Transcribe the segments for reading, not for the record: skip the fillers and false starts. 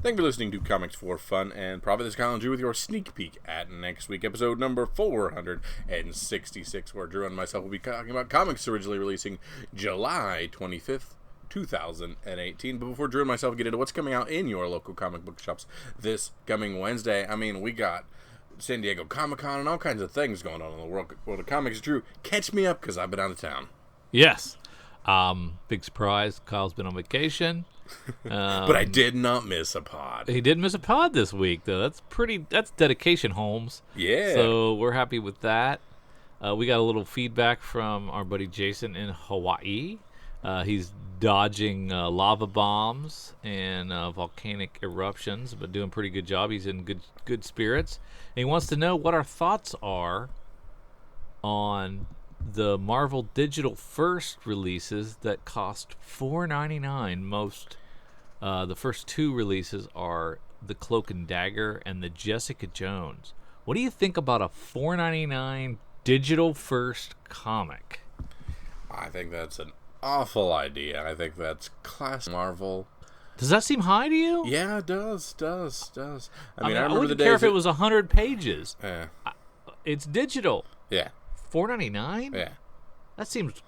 Thank you for listening to Comics for Fun and Profit. This is Colin Drew with your sneak peek at next week, episode number 466, where Drew and myself will be talking about comics originally releasing July 25th, 2018. But before Drew and myself get into what's coming out in your local comic book shops this coming Wednesday, we got San Diego Comic-Con and all kinds of things going on in the world of comics. Drew, catch me up because I've been out of town. Yes. Big surprise. Kyle's been on vacation. But I did not miss a pod. He did miss a pod this week, though. That's dedication, Holmes. Yeah. So we're happy with that. We got a little feedback from our buddy Jason in Hawaii. He's dodging lava bombs and volcanic eruptions, but doing a pretty good job. He's in good spirits. And he wants to know what our thoughts are on the Marvel Digital First releases that cost $4.99. The first two releases are The Cloak and Dagger and the Jessica Jones. What do you think about a $4.99 Digital First comic? I think that's an awful idea. I think that's classic Marvel. Does that seem high to you? Yeah, it does. I remember wouldn't care if it was 100 pages. Yeah. It's digital. Yeah. $4.99? Yeah. That seems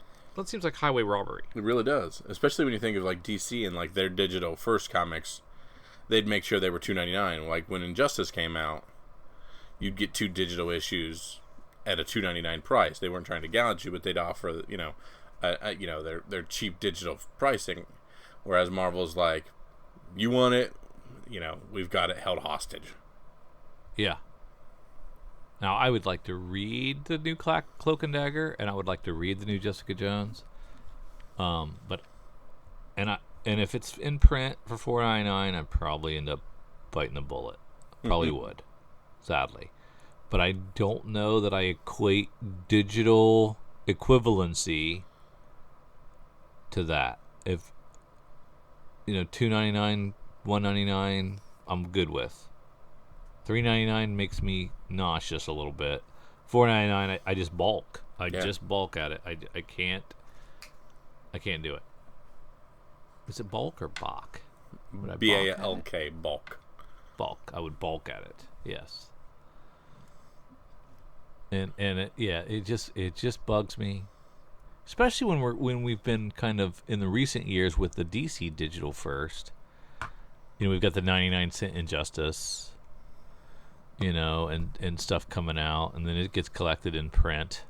like highway robbery. It really does. Especially when you think of like DC and like their digital first comics, they'd make sure they were $2.99. Like when Injustice came out, you'd get 2 digital issues at a $2.99 price. They weren't trying to gouge you, but they'd offer their cheap digital pricing. Whereas Marvel's like, you want it, we've got it held hostage. Yeah. Now, I would like to read the new Cloak and Dagger, and I would like to read the new Jessica Jones. But if it's in print for $4.99, I'd probably end up biting the bullet. Probably would, sadly. But I don't know that I equate digital equivalency to that. If $2.99, $1.99, I'm good with. $3.99 makes me nauseous a little bit. $4.99, I just balk. Just balk at it. I can't do it. Is it bulk or balk? B-A-L-K, bulk. Bulk. I would balk at it. Yes. And it just bugs me, especially when we've been kind of in the recent years with the DC Digital First. We've got the 99-cent Injustice. And stuff coming out, and then it gets collected in print.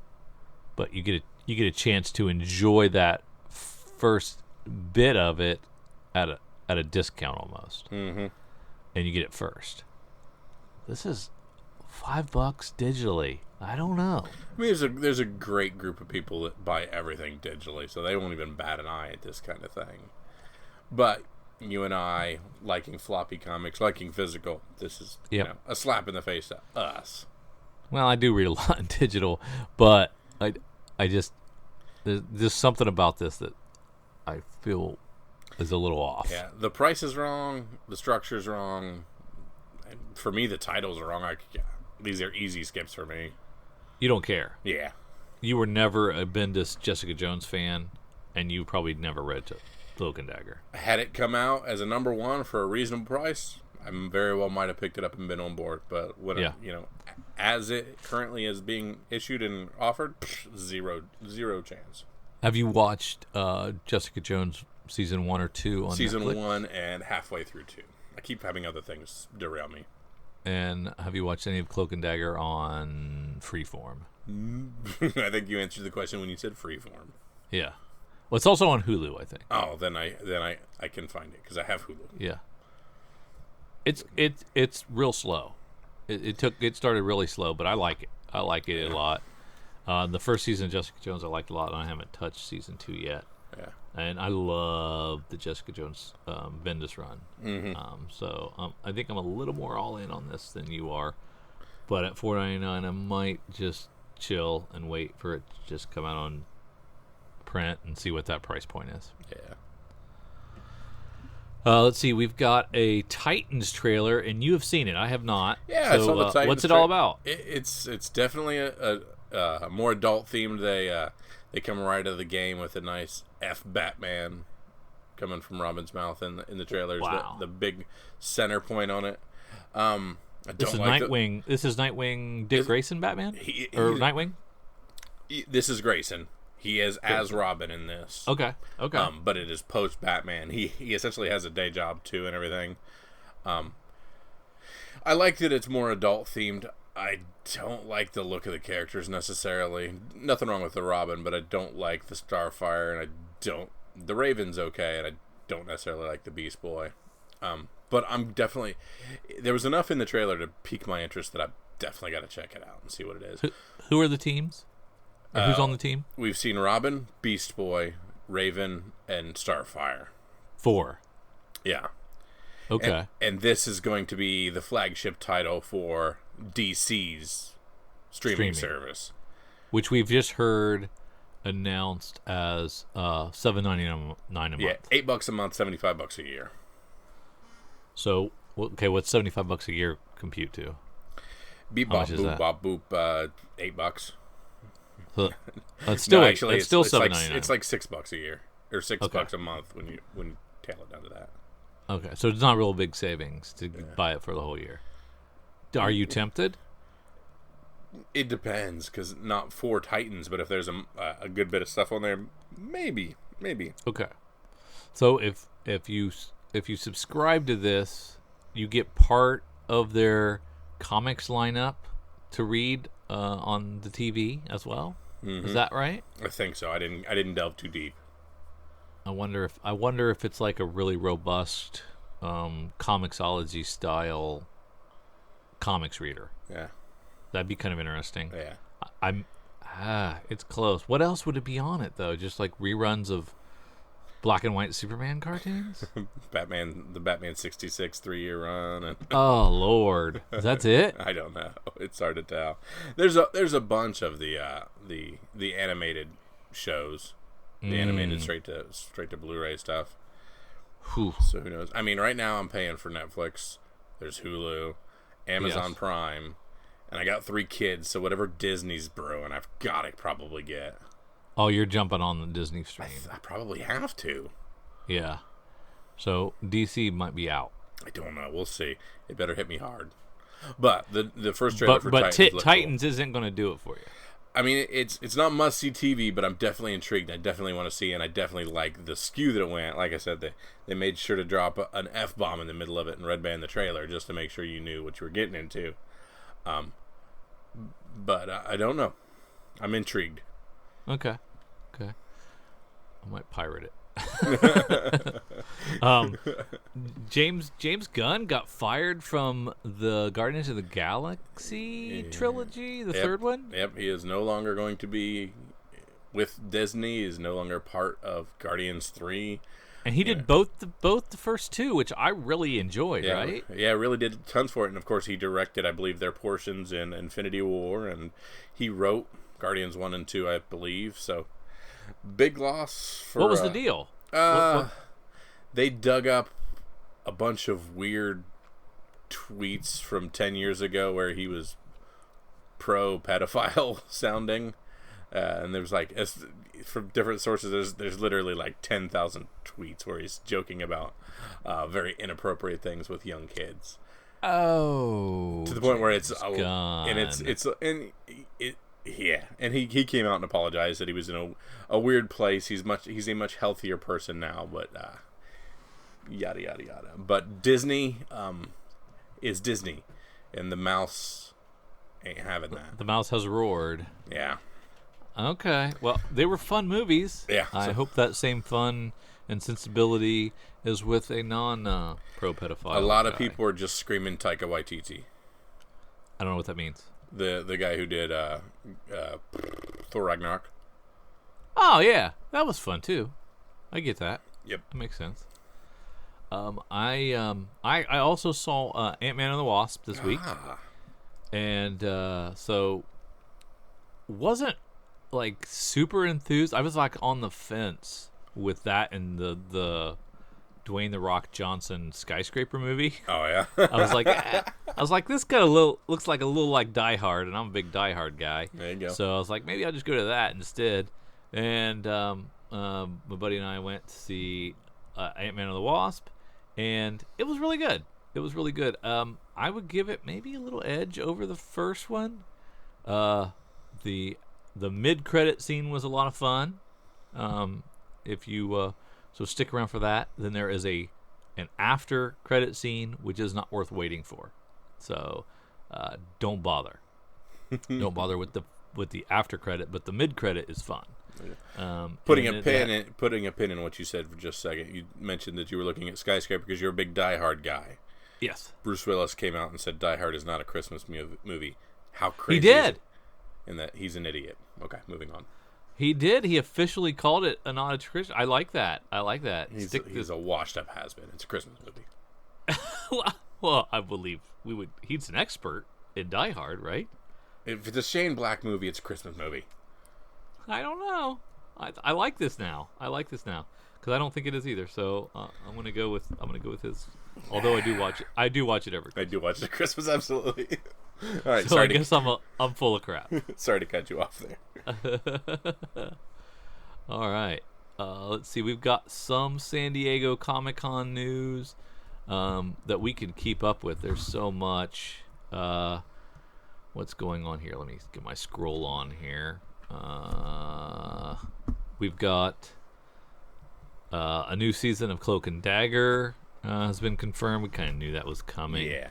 But you get a chance to enjoy that first bit of it at a discount almost, and you get it first. This is $5 digitally. I don't know. There's a great group of people that buy everything digitally, so they won't even bat an eye at this kind of thing. But you and I, liking floppy comics, liking physical, this is a slap in the face to us. Well, I do read a lot in digital, but I just there's something about this that I feel is a little off. Yeah, the price is wrong, the structure's wrong, and for me the titles are wrong. These are easy skips for me. You don't care. Yeah. You were never a Bendis Jessica Jones fan, and you probably never read Cloak and Dagger. Had it come out as a number one for a reasonable price, I very well might have picked it up and been on board. But as it currently is being issued and offered, zero chance. Have you watched Jessica Jones season 1 or 2 on season Netflix? 1 and halfway through 2? I keep having other things derail me. And have you watched any of Cloak and Dagger on Freeform? I think you answered the question when you said Freeform. Yeah. Well, it's also on Hulu, I think. Oh, then I can find it because I have Hulu. Yeah. It's real slow. It started really slow, but I like it. I like it a lot. The first season of Jessica Jones I liked a lot, and I haven't touched season 2 yet. Yeah. And I love the Jessica Jones Bendis run. So I think I'm a little more all in on this than you are. But at $4.99, I might just chill and wait for it to just come out on print and see what that price point is. Yeah. Let's see. We've got a Titans trailer, and you have seen it. I have not. Yeah, so, I saw the Titans. What's it all about? It's definitely a more adult themed. They come right out of the game with a nice F Batman coming from Robin's mouth in the trailers. Wow. The big center point on it. I don't This is like Nightwing. This is Nightwing Dick Grayson Batman? Or Nightwing? This is Grayson. He is as Robin in this. Okay. But it is post Batman. He essentially has a day job too and everything. I like that it's more adult themed. I don't like the look of the characters necessarily. Nothing wrong with the Robin, but I don't like the Starfire, and the Raven's okay, and I don't necessarily like the Beast Boy. But there was enough in the trailer to pique my interest that I've definitely got to check it out and see what it is. Who are the teams? Or who's on the team? We've seen Robin, Beast Boy, Raven, and Starfire. 4. Yeah. Okay. And this is going to be the flagship title for DC's streaming service, which we've just heard announced as $7.99 a month. Yeah, $8 a month, $75 a year. So, okay, what's $75 a year compute to? Beep bop boop bop boop. $8. It's still no, actually, it's still $7.99. It's like $6 a year or $6 a month when you tail it down to that. Okay, so it's not real big savings to buy it for the whole year. Are you tempted? It depends, because not 4 Titans, but if there's a good bit of stuff on there, maybe. Okay, so if you subscribe to this, you get part of their comics lineup to read on the TV as well. Mm-hmm. Is that right? I think so. I didn't delve too deep. I wonder if it's like a really robust comicsology style comics reader. Yeah, that'd be kind of interesting. Yeah, it's close. What else would it be on it though? Just like reruns of black and white Superman cartoons? the Batman 66 3-year run. And oh Lord, that's it? I don't know. It's hard to tell. There's a bunch of the animated shows. The animated straight to Blu-ray stuff. Whew. So who knows? I mean, right now I'm paying for Netflix. There's Hulu, Amazon Prime, and I got 3 kids, so whatever Disney's brewing, I've got to probably get. Oh, you're jumping on the Disney stream. I probably have to. Yeah. So DC might be out. I don't know. We'll see. It better hit me hard. But the first trailer for Titans cool. Isn't going to do it for you. I mean, it's not must-see TV, but I'm definitely intrigued. I definitely want to see, and I definitely like the skew that it went. Like I said, they made sure to drop an F-bomb in the middle of it and red band the trailer just to make sure you knew what you were getting into. But I don't know. I'm intrigued. Okay. I might pirate it. James Gunn got fired from the Guardians of the Galaxy trilogy, the third one. Yep, he is no longer going to be with Disney. He is no longer part of Guardians 3. And he did both the first 2, which I really enjoyed, right? Yeah, really did tons for it. And of course, he directed, I believe, their portions in Infinity War, and he wrote Guardians 1 and 2, I believe. So big loss for... What was the deal? They dug up a bunch of weird tweets from 10 years ago where he was pro-pedophile sounding. And there's like, from different sources, there's literally like 10,000 tweets where he's joking about very inappropriate things with young kids. Oh. To the point where it's... Gone. Yeah, and he came out and apologized that he was in a weird place. He's a much healthier person now, but yada yada yada. But Disney is Disney, and the mouse ain't having that. The mouse has roared. Yeah. Okay. Well, they were fun movies. Yeah. I hope that same fun and sensibility is with a non-pro pedophile. A lot of people are just screaming Taika Waititi. I don't know what that means. The guy who did Thor Ragnarok. Oh yeah, that was fun too. I get that. Yep, that makes sense. I also saw Ant-Man and the Wasp this week, and so wasn't like super enthused. I was like on the fence with that and the Dwayne the Rock Johnson skyscraper movie. Oh yeah. I was like, this got looks like a little like Die Hard, and I'm a big Die Hard guy. There you go. So I was like, maybe I'll just go to that instead. And my buddy and I went to see Ant-Man and the Wasp, and it was really good. It was really good. I would give it maybe a little edge over the first one. The mid-credit scene was a lot of fun. If you so stick around for that. Then there is an after-credit scene which is not worth waiting for. So don't bother. Don't bother with the after credit, but the mid credit is fun. Putting a pin in what you said for just a second. You mentioned that you were looking at Skyscraper because you're a big Die Hard guy. Yes. Bruce Willis came out and said Die Hard is not a Christmas movie. How crazy! He did. And that he's an idiot. Okay, moving on. He did. He officially called it a not a Christmas. I like that. He's a washed-up has-been. It's a Christmas movie. Well, I believe he's an expert in Die Hard, right? If it's a Shane Black movie, it's a Christmas movie. I don't know. I like this now. Because I don't think it is either. So I'm gonna go with his. Although I do watch it. I do watch it every Christmas. I do watch it at Christmas, absolutely. All right. So I guess I'm full of crap. Sorry to cut you off there. All right. Let's see. We've got some San Diego Comic-Con news that we can keep up with. There's so much. What's going on here? Let me get my scroll on here. We've got a new season of Cloak and Dagger has been confirmed. We kind of knew that was coming. Yeah.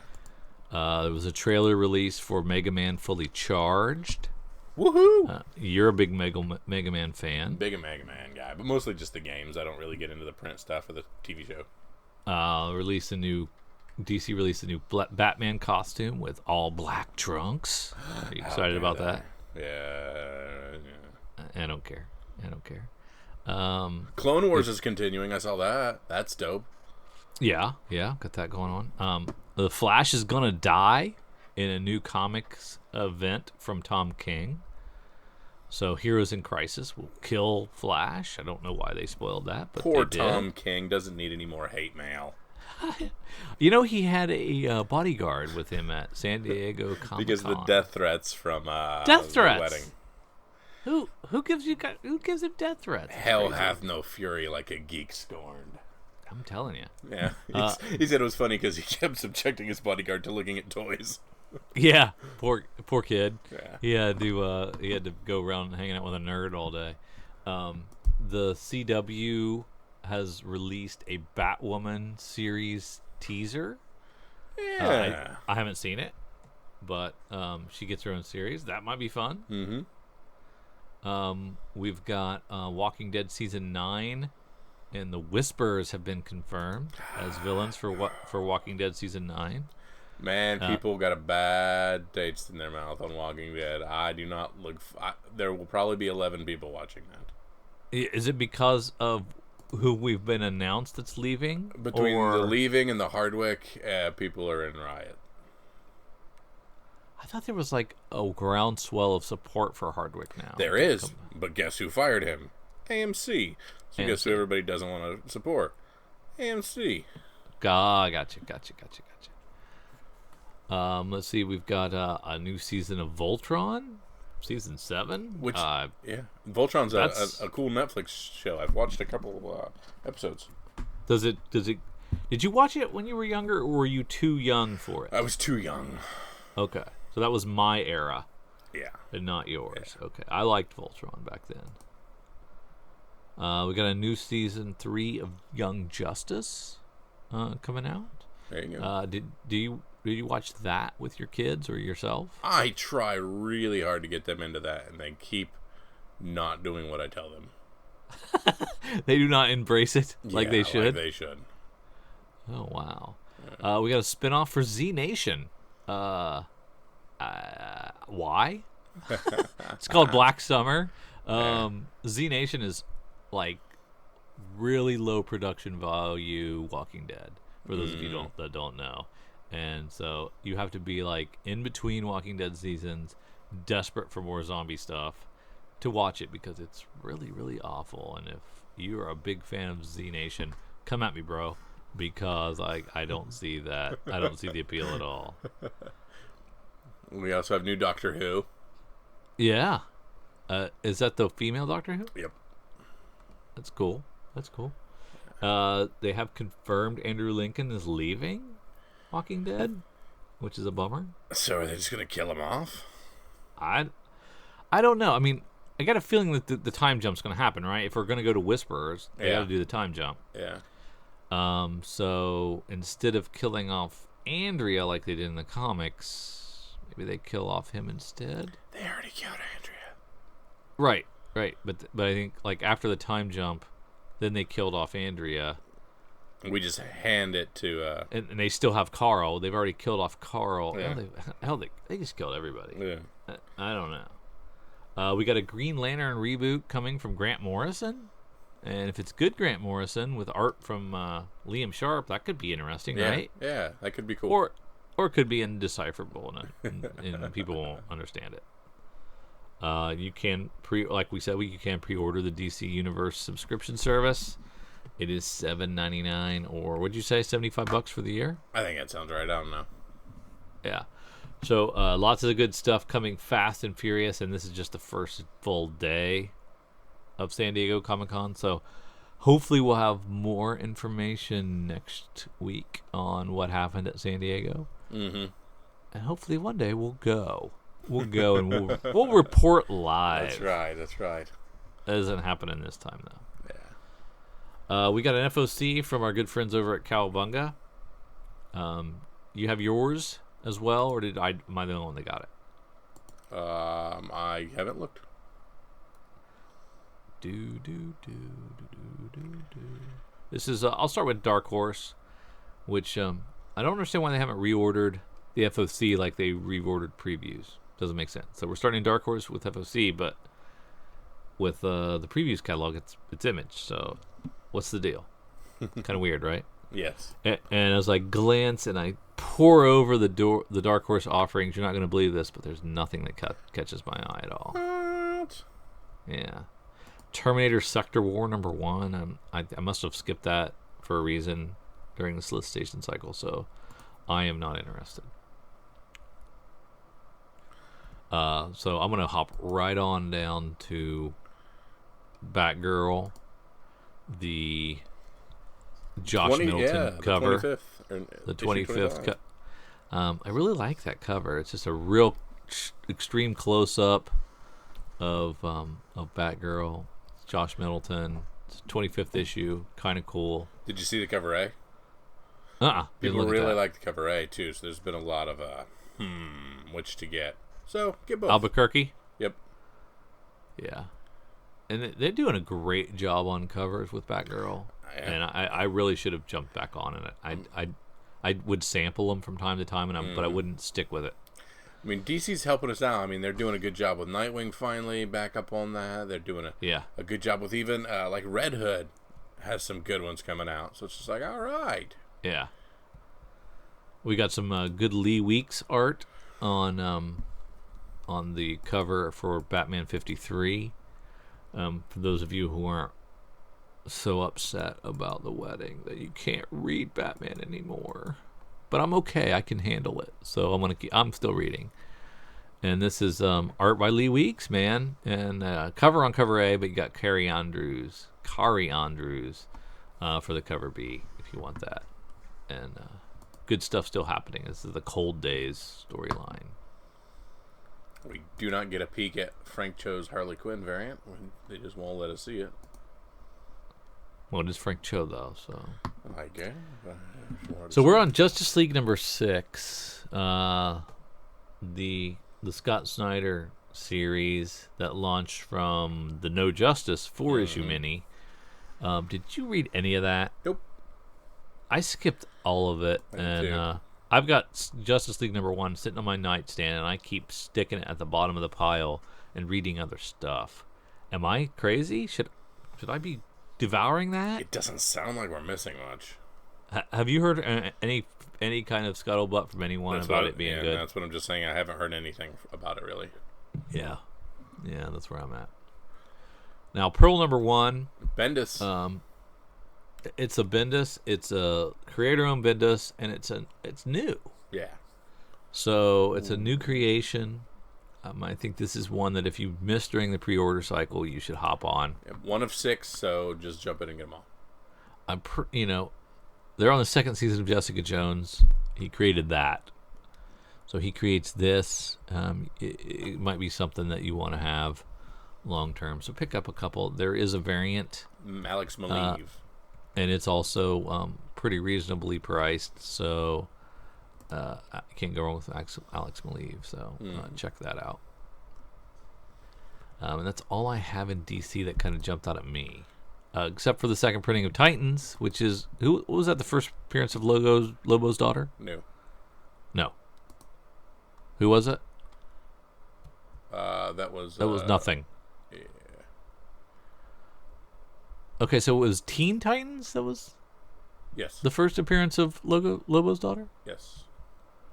There was a trailer release for Mega Man Fully Charged. Woohoo! You're a big Mega Man fan. Big a Mega Man guy, but mostly just the games. I don't really get into the print stuff or the TV show. DC released a new Batman costume with all black trunks. Are you excited about that? Yeah. I don't care. Clone Wars is continuing. I saw that. That's dope. Yeah, got that going on. The Flash is gonna die in a new comics event from Tom King. So Heroes in Crisis will kill Flash. I don't know why they spoiled that, but poor they did. Tom King doesn't need any more hate mail. You know, he had a bodyguard with him at San Diego Comic-Con. Because of the death threats from death threats. The wedding. Who gives him death threats? Hell hath no fury like a geek scorned. I'm telling you. Yeah. He said it was funny because he kept subjecting his bodyguard to looking at toys. Yeah, poor kid. Yeah. He had to go around hanging out with a nerd all day. The CW has released a Batwoman series teaser. Yeah. I haven't seen it, but she gets her own series. That might be fun. Mm-hmm. We've got Walking Dead season 9, and the Whisperers have been confirmed as villains for Walking Dead season 9. Man, people got a bad taste in their mouth on Walking Dead. I do not look. There will probably be 11 people watching that. Is it because of who we've been announced that's leaving? Between the leaving and the Hardwick, people are in riot. I thought there was like a groundswell of support for Hardwick now. There is, but guess who fired him? AMC. So AMC. Guess who everybody doesn't want to support? AMC. Gotcha. Let's see. We've got a new season of Voltron, season 7. Which yeah, Voltron's a cool Netflix show. I've watched a couple episodes. Did you watch it when you were younger, or were you too young for it? I was too young. Okay, so that was my era. Yeah, and not yours. Yeah. Okay, I liked Voltron back then. We got a new season 3 of Young Justice coming out. There you go. Did you watch that with your kids or yourself? I try really hard to get them into that, and they keep not doing what I tell them. They do not embrace it like they should. Like they should. Oh wow. Yeah. We got a spinoff for Z Nation. Why? It's called Black Summer. Z Nation is like really low production value Walking Dead. For those of you that don't know. And so you have to be like in between Walking Dead seasons, desperate for more zombie stuff to watch it, because it's really, really awful. And if you're a big fan of Z Nation, come at me, bro, because I don't see that. I don't see the appeal at all. We also have new Doctor Who. Yeah. Is that the female Doctor Who? Yep. That's cool. They have confirmed Andrew Lincoln is leaving Walking Dead, which is a bummer. So are they just going to kill him off? I don't know. I mean, I got a feeling that the time jump's going to happen, right? If we're going to go to Whisperers, they got to do the time jump. Yeah. So instead of killing off Andrea like they did in the comics, maybe they kill off him instead. They already killed Andrea. Right. But I think like after the time jump, then they killed off Andrea. We just hand it to... And they still have Carl. They've already killed off Carl. Yeah. They just killed everybody. Yeah. I don't know. We got a Green Lantern reboot coming from Grant Morrison. And if it's good Grant Morrison with art from Liam Sharp, that could be interesting, right? Yeah, that could be cool. Or it could be indecipherable and people won't understand it. You can like we said, you can pre-order the DC Universe subscription service. It is $7.99 or what'd you say, $75 for the year? I think that sounds right. I don't know. Yeah. So lots of good stuff coming fast and furious, and this is just the first full day of San Diego Comic-Con. So hopefully we'll have more information next week on what happened at San Diego. Mm-hmm. And hopefully one day we'll go. And we'll report live. That's right. That isn't happening this time, though. We got an FOC from our good friends over at Cowabunga. You have yours as well, or am I the only one that got it? I haven't looked. This is I'll start with Dark Horse, which I don't understand why they haven't reordered the FOC like they reordered previews. Doesn't make sense. So we're starting Dark Horse with FOC, but with the previews catalog, it's Image. So what's the deal? Kind of weird, right? Yes. And as I glance and I pour over the Dark Horse offerings, you're not going to believe this, but there's nothing that catches my eye at all. What? Yeah. Terminator Sector War #1. I must have skipped that for a reason during the solicitation cycle, so I am not interested. So I'm going to hop right on down to Batgirl, the Josh Middleton cover. The 25th I really like that cover. It's just a real extreme close-up of Batgirl. It's Josh Middleton. It's 25th issue. Kind of cool. Did you see the cover A? People really like the cover A, too, so there's been a lot of, which to get. So, get both. Albuquerque? Yep. Yeah. And they're doing a great job on covers with Batgirl. Yeah. And I really should have jumped back on it. I would sample them from time to time, but I wouldn't stick with it. I mean, DC's helping us out. I mean, they're doing a good job with Nightwing finally, back up on that. They're doing a good job with even, like, Red Hood has some good ones coming out. So it's just like, all right. Yeah. We got some good Lee Weeks art on the cover for Batman 53. For those of you who aren't so upset about the wedding that you can't read Batman anymore, but I'm okay. I can handle it. So I'm still reading. And this is art by Lee Weeks, man, and cover on cover A. But you got Kari Andrews for the cover B if you want that. And good stuff still happening. This is the Cold Days storyline. We do not get a peek at Frank Cho's Harley Quinn variant. They just won't let us see it. Well, it is Frank Cho, though, so... I guess. So we're on Justice League #6. The Scott Snyder series that launched from the No Justice 4-issue mini. Did you read any of that? Nope. I skipped all of it. And I've got Justice League #1 sitting on my nightstand, and I keep sticking it at the bottom of the pile and reading other stuff. Am I crazy? Should I be devouring that? It doesn't sound like we're missing much. Have you heard any kind of scuttlebutt from anyone about it being good? That's what I'm just saying. I haven't heard anything about it, really. Yeah, that's where I'm at. Now, Pearl #1. Bendis. It's a Bendis. It's a creator-owned Bendis, and it's new. Yeah. So it's a new creation. I think this is one that if you missed during the pre-order cycle, you should hop on. Yeah, 1 of 6, so just jump in and get them all. they're on the second season of Jessica Jones. He created that. So he creates this. It might be something that you want to have long term. So pick up a couple. There is a variant. Alex Maleev. And it's also pretty reasonably priced. So I can't go wrong with Alex Maleev. So check that out. And that's all I have in DC that kind of jumped out at me. Except for the second printing of Titans, which is... What was that, the first appearance of Lobo's daughter? No. Who was it? That was nothing. Yeah. Okay, so it was Teen Titans that was Yes. the first appearance of Lobo's daughter? Yes.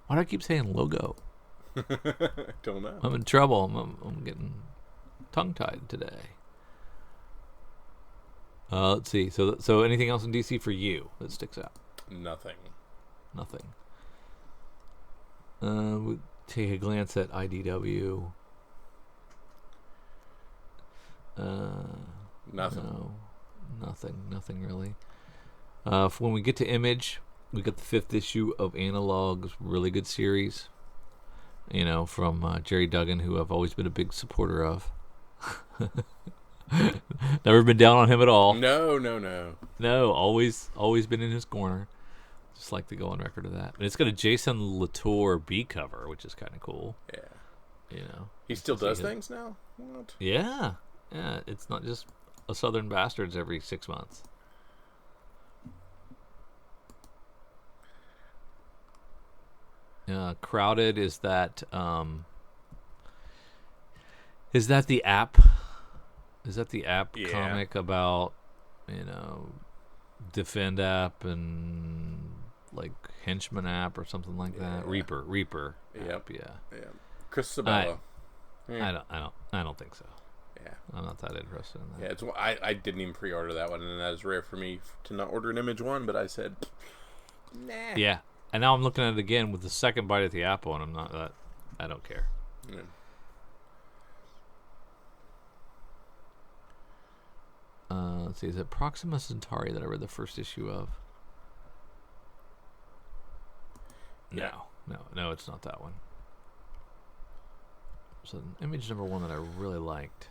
Why do I keep saying logo? Don't know. I'm in trouble. I'm getting tongue-tied today. Let's see. So anything else in DC for you that sticks out? Nothing. We take a glance at IDW. Nothing. No, nothing really. When we get to Image, we got the 5th issue of Analog's really good series. From Jerry Duggan, who I've always been a big supporter of. Never been down on him at all. No. No, always been in his corner. Just like to go on record of that. And it's got a Jason Latour B cover, which is kind of cool. Yeah. He still does things now? What? Yeah. It's not just a Southern Bastards every 6 months. Crowded is that the app? Is that the app comic about Defend app and like Henchman app or something like that? Reaper. Yep. App, yeah. Chris Sabella. I don't think so. Yeah. I'm not that interested in that. Yeah, I didn't even pre-order that one, and that is rare for me to not order an Image one, but I said, nah. Yeah. And now I'm looking at it again with the second bite at the apple, and I'm not that. I don't care. Yeah. Let's see. Is it Proxima Centauri that I read the first issue of? No, it's not that one. So Image number 1 that I really liked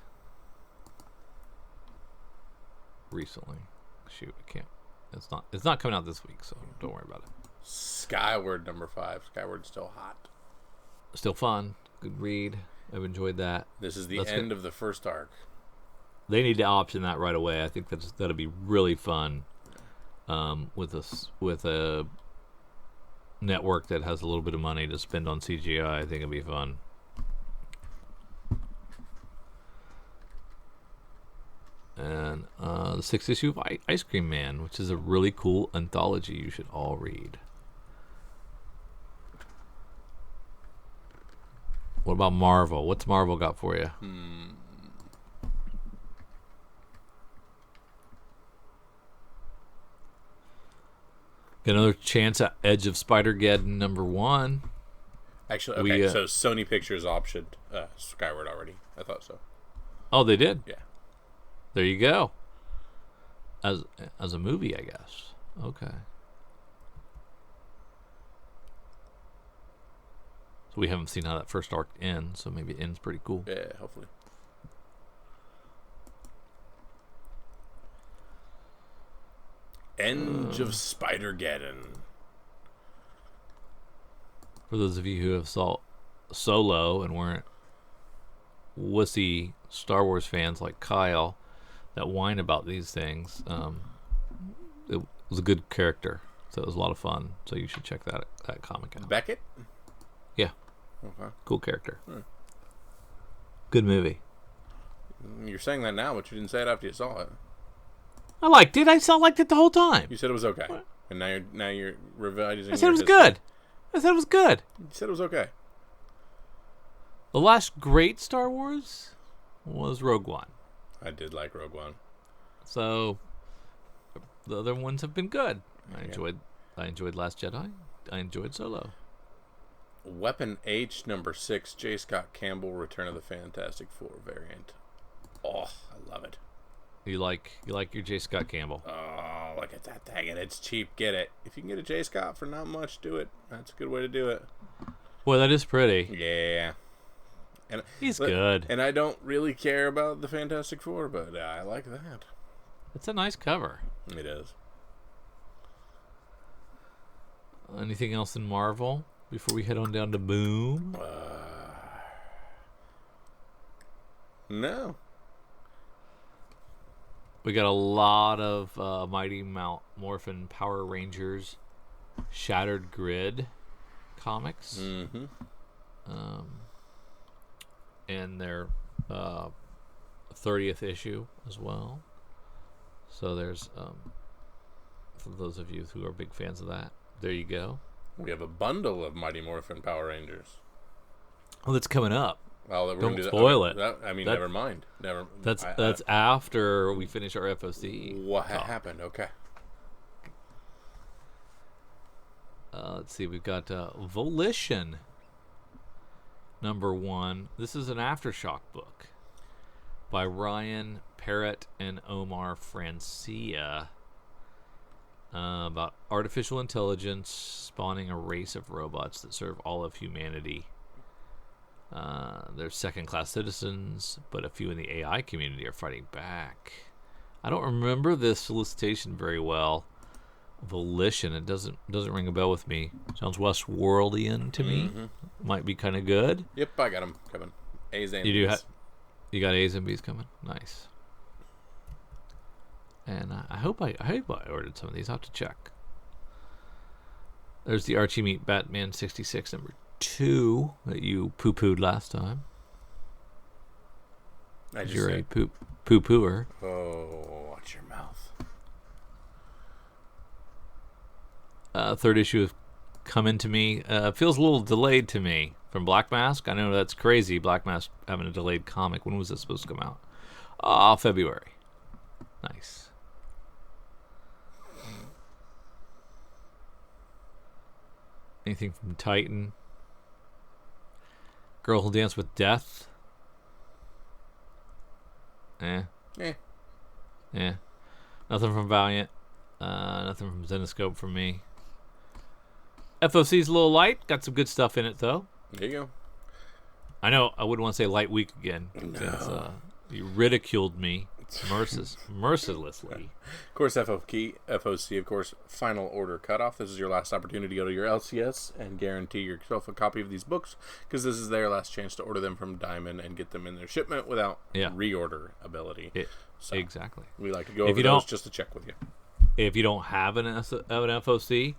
recently. Shoot, I can't. It's not coming out this week, so don't worry about it. Skyward number 5. Skyward's still hot. Still fun. Good read. I've enjoyed that. This is the end of the first arc. They need to option that right away. I think that'll be really fun. With a network that has a little bit of money to spend on CGI, I think it'll be fun. And the 6th issue of Ice Cream Man, which is a really cool anthology you should all read. What about Marvel? What's Marvel got for you? Get another chance at Edge of Spider-Geddon number 1. Actually, okay, so Sony Pictures optioned Skyward already. I thought so. Oh, they did? Yeah. There you go. As a movie, I guess. Okay. So we haven't seen how that first arc ends, so maybe it ends pretty cool. Yeah, hopefully. Edge of Spider-Geddon. For those of you who have saw Solo and weren't wussy Star Wars fans like Kyle that whine about these things, it was a good character, so it was a lot of fun. So you should check that comic out. Beckett? Yeah. Okay. Cool character. Good movie. You're saying that now, but you didn't say it after you saw it. I liked it. I liked it the whole time. You said it was okay. What? And now you're revising. I said it was good. I said it was good. You said it was okay. The last great Star Wars was Rogue One. I did like Rogue One. So the other ones have been good. I enjoyed Last Jedi. I enjoyed Solo. Weapon H number 6, J. Scott Campbell, Return of the Fantastic Four variant. Oh, I love it. You like your J. Scott Campbell? Oh, look at that thing, and it's cheap. Get it. If you can get a J. Scott for not much, do it. That's a good way to do it. Well, that is pretty. Yeah. And He's good. And I don't really care about the Fantastic Four, but I like that. It's a nice cover. It is. Anything else in Marvel before we head on down to Boom? No. We got a lot of Mighty Morphin Power Rangers Shattered Grid comics. Mm-hmm. And their 30th issue as well. So there's, for those of you who are big fans of that, there you go. We have a bundle of Mighty Morphin Power Rangers. Oh, that's coming up. Well, Don't spoil it. Never mind. That's after we finish our FOC. What happened? Okay. Let's see. We've got Volition #1. This is an Aftershock book by Ryan Parrott and Omar Francia about artificial intelligence spawning a race of robots that serve all of humanity. They're second-class citizens, but a few in the AI community are fighting back. I don't remember this solicitation very well. Volition. It doesn't ring a bell with me. Sounds Westworldian to me. Might be kind of good. Yep, I got them coming. A's and You do. B's. You got A's and B's coming. Nice. And I hope I ordered some of these. I'll have to check. There's the Archie Meet Batman 66 #2 that you poo-pooed last time. You're a poo-pooer. Oh, watch your mouth. Third issue of Come Into Me. Feels a little delayed to me from Black Mask. I know that's crazy, Black Mask having a delayed comic. When was it supposed to come out? February. Nice. Anything from Titan? Girl Who Danced with Death? Eh. Yeah. Nothing from Valiant. Nothing from Zenoscope from me. FOC's a little light. Got some good stuff in it, though. There you go. I know I wouldn't want to say light week again. No. Since, you ridiculed me mercilessly. Of course, FOC, of course, final order cutoff. This is your last opportunity to go to your LCS and guarantee yourself a copy of these books, because this is their last chance to order them from Diamond and get them in their shipment without reorder ability. Exactly. We like to go over those just to check with you. If you don't have an FOC,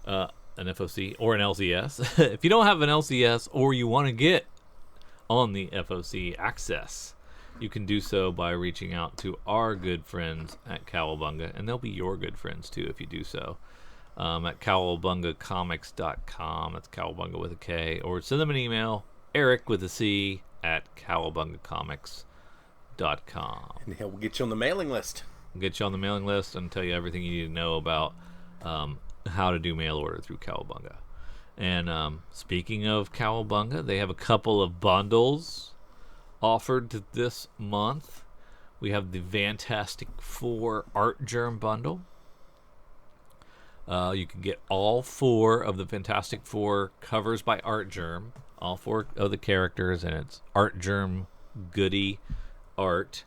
an FOC or an LCS, if you don't have an LCS or you want to get on the FOC access, you can do so by reaching out to our good friends at Cowabunga, and they'll be your good friends too if you do so. At cowabungacomics.com. That's Cowabunga with a K. Or send them an email, Eric with a C, at cowabungacomics.com. And we'll get you on the mailing list. Get you on the mailing list and tell you everything you need to know about how to do mail order through Cowabunga. And speaking of Cowabunga, they have a couple of bundles offered this month. We have the Fantastic Four Art Germ bundle. You can get all 4 of the Fantastic Four covers by Art Germ, all 4 of the characters, and it's Art Germ goodie art.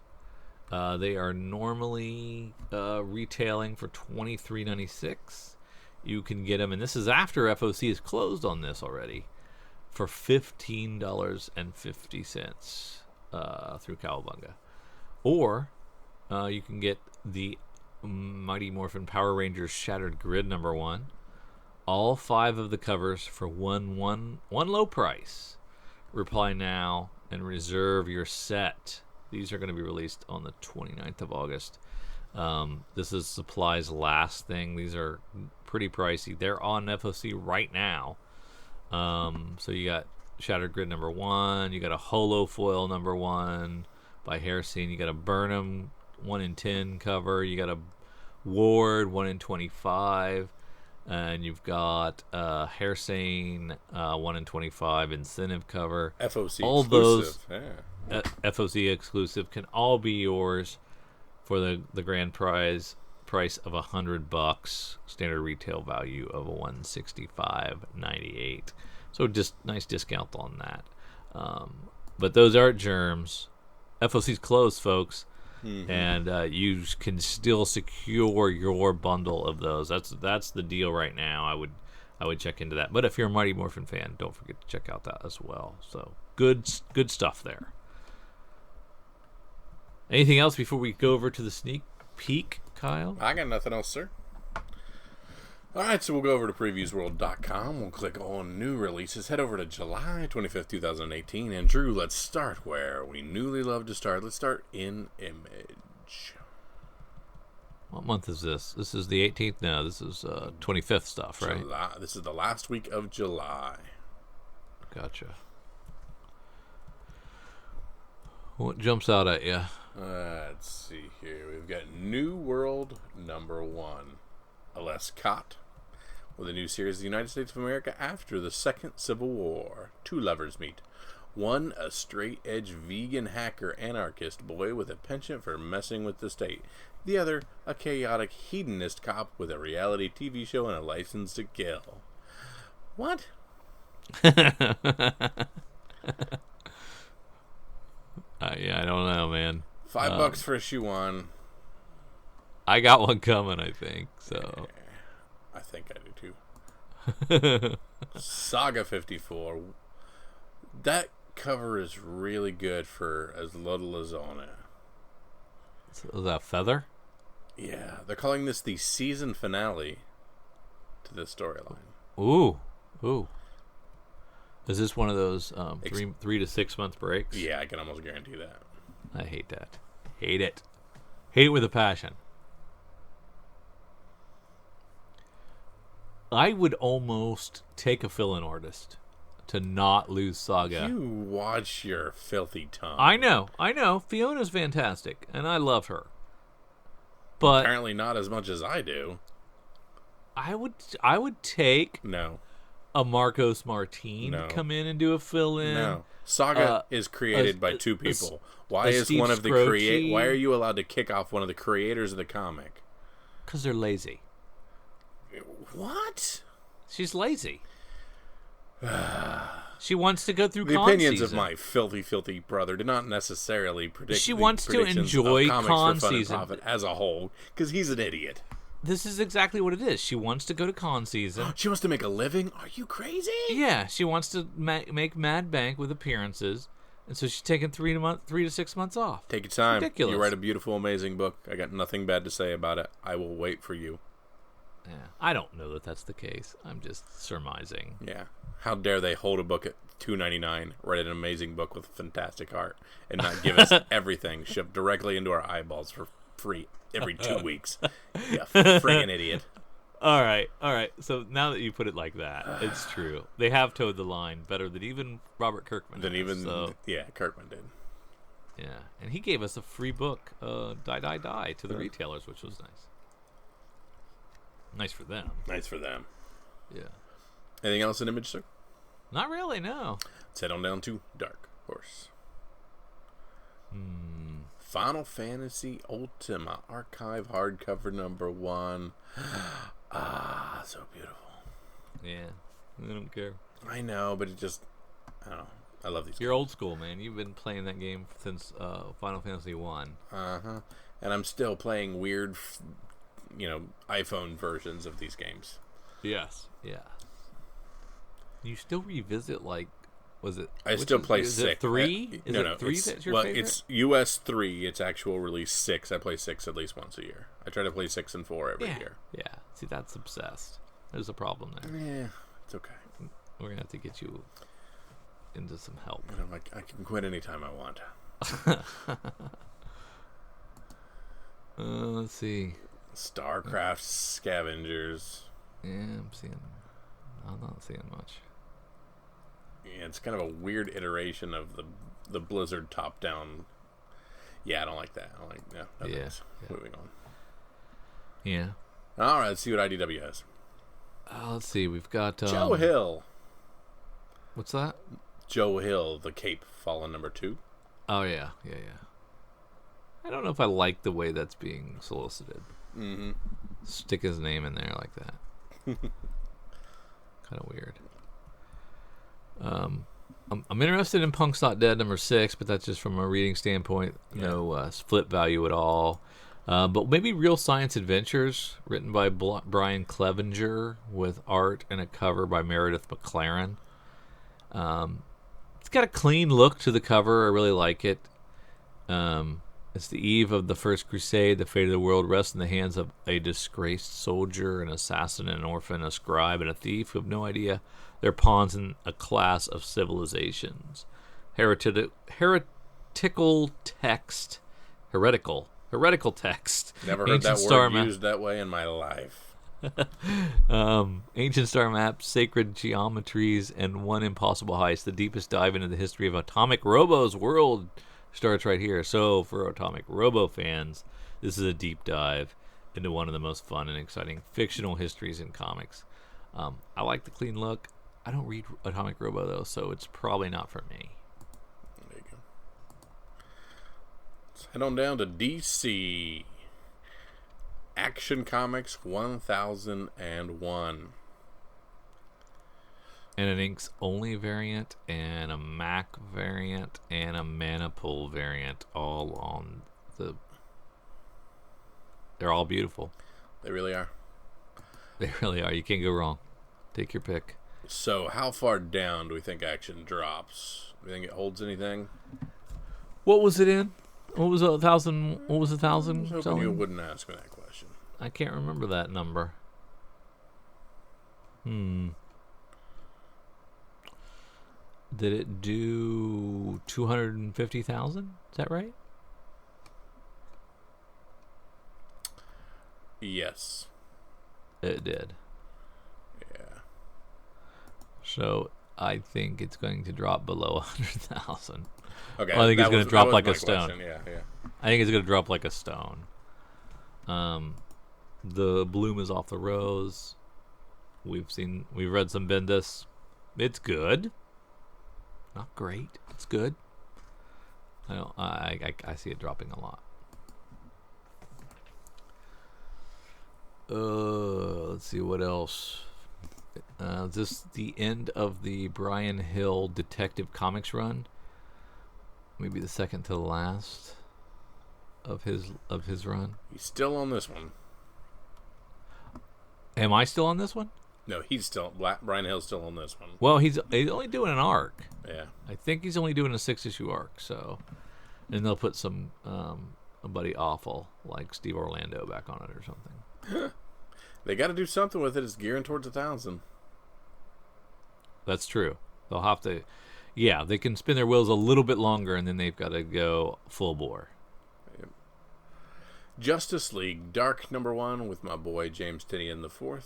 They are normally retailing for $23.96. You can get them, and this is after FOC is closed on this already, for $15.50 through Cowabunga. Or you can get the Mighty Morphin Power Rangers Shattered Grid #1. All 5 of the covers for one low price. Reply now and reserve your set. These are going to be released on the 29th of August. This is supplies last thing. These are pretty pricey. They're on FOC right now. So you got Shattered Grid #1. You got a Holo Foil #1 by Hairsene. You got a Burnham 1 in 10 cover. You got a Ward 1 in 25. And you've got Hairsene 1 in 25 incentive cover. FOC all exclusive. Those FOC exclusive can all be yours for the grand prize price of $100, standard retail value of $165.98. So just nice discount on that. But those art germs, FOC's closed, folks, and you can still secure your bundle of those. That's the deal right now. I would check into that. But if you're a Mighty Morphin fan, don't forget to check out that as well. So good stuff there. Anything else before we go over to the sneak peek, Kyle? I got nothing else, sir. All right, so we'll go over to previewsworld.com. We'll click on new releases. Head over to July 25th, 2018. And Drew, let's start where we newly love to start. Let's start in Image. What month is this? This is the 18th? No, this is 25th stuff, right? July. This is the last week of July. Gotcha. What jumps out at you? Let's see here. We've got New World #1. Lescott, with a new series of the United States of America after the Second Civil War. Two lovers meet. One, a straight-edge vegan hacker anarchist boy with a penchant for messing with the state. The other, a chaotic hedonist cop with a reality TV show and a license to kill. What? Yeah, I don't know, man. $5 for a shoe on. I got one coming, I think. So I think I do too. Saga 54. That cover is really good for as little as on it. Is that Feather? Yeah, they're calling this the season finale to this storyline. Ooh. Is this one of those 3 to 6 month breaks? Yeah, I can almost guarantee that. I hate that. Hate it with a passion. I would almost take a fill-in artist to not lose Saga. You watch your filthy tongue. I know. Fiona's fantastic, and I love her. But apparently not as much as I do. I would take No. a Marcos Martin to come in and do a fill-in. No. Saga is created by two people. Why is Steve one of the Scroce. Why are you allowed to kick off one of the creators of the comic? Because they're lazy. What? She's lazy. She wants to go through the con opinions season. of my filthy brother do not necessarily predict. She the wants to predictions enjoy of comics con for fun season. and profit as a whole, because he's an idiot. This is exactly what it is. She wants to go to con season. She wants to make a living. Are you crazy? Yeah, she wants to make mad bank with appearances, and so she's taking 3 to 6 months off. Take your time. Ridiculous. You write a beautiful, amazing book. I got nothing bad to say about it. I will wait for you. Yeah, I don't know that that's the case. I'm just surmising. Yeah. How dare they hold a book at $2.99, write an amazing book with fantastic art, and not give us everything shoved directly into our eyeballs for free every 2 weeks? Yeah, friggin' idiot. All right. So now that you put it like that, it's true. They have towed the line better than even Robert Kirkman. Yeah, Kirkman did. Yeah, and he gave us a free book, Die, to the retailers, which was nice. Nice for them. Nice for them. Yeah. Anything else in Image, sir? Not really, no. Let's head on down to Dark Horse. Final Fantasy Ultima Archive hardcover #1. So beautiful. Yeah, I don't care. I know, but it just, I don't know. I love these. You're old school, man. You've been playing that game since Final Fantasy 1. And I'm still playing weird, iPhone versions of these games. Yes. Yeah. You still revisit, was it? I still play is 6. It 3? Is it 3 that's your favorite? It's US 3. It's actual release 6. I play 6 at least once a year. I try to play 6 and 4 every year. Yeah. See, that's obsessed. There's a problem there. Yeah, it's okay. We're going to have to get you into some help. I can quit anytime I want. Let's see. StarCraft Scavengers. Yeah, I'm not seeing much. Yeah, it's kind of a weird iteration of the Blizzard top-down. Yeah, I don't like that. Yeah. Moving on. Yeah. All right, let's see what IDW has. Let's see. We've got Joe Hill. What's that? Joe Hill, The Cape, Fallen #2. Oh yeah. I don't know if I like the way that's being solicited. Mm-hmm. Stick his name in there like that. Kind of weird. I'm interested in Punk's Not Dead #6, but that's just from a reading standpoint. No flip value at all. But maybe Real Science Adventures, written by Brian Clevenger, with art and a cover by Meredith McLaren. It's got a clean look to the cover. I really like it. It's the eve of the First Crusade. The fate of the world rests in the hands of a disgraced soldier, an assassin, an orphan, a scribe, and a thief who have no idea they're pawns in a class of civilizations. Heretical text. Never heard that word used that way in my life. Ancient star maps, sacred geometries, and one impossible heist. The deepest dive into the history of Atomic Robo's world starts right here. So, for Atomic Robo fans, this is a deep dive into one of the most fun and exciting fictional histories in comics. I like the clean look. I don't read Atomic Robo, though, so it's probably not for me. There you go. Let's head on down to DC. Action Comics 1001. And an inks only variant, and a Mac variant, and a Manipool variant, all on the... They're all beautiful. They really are. They really are. You can't go wrong. Take your pick. So, how far down do we think Action drops? Do you think it holds anything? What was it in? What was 1,000? What was 1,000? I was hoping you wouldn't ask me that question. I can't remember that number. Did it do 250,000? Is that right? Yes. It did. Yeah. So I think it's going to drop below 100,000. Okay. Well, I think it's going to drop like a stone. Question. Yeah. I think it's going to drop like a stone. The bloom is off the rose. We've read some Bendis. It's good. Not great. It's good. I see it dropping a lot. Let's see what else. Is this the end of the Brian Hill Detective Comics run? Maybe the second to the last of his run. He's still on this one. Am I still on this one? No, he's still... Brian Hill's still on this one. Well, he's only doing an arc. Yeah. I think he's only doing a 6-issue arc, so... And they'll put somebody awful, like Steve Orlando, back on it or something. They got to do something with it. It's gearing towards 1,000. That's true. They'll have to... Yeah, they can spin their wheels a little bit longer, and then they've got to go full bore. Yep. Justice League Dark #1 with my boy James Tynion IV.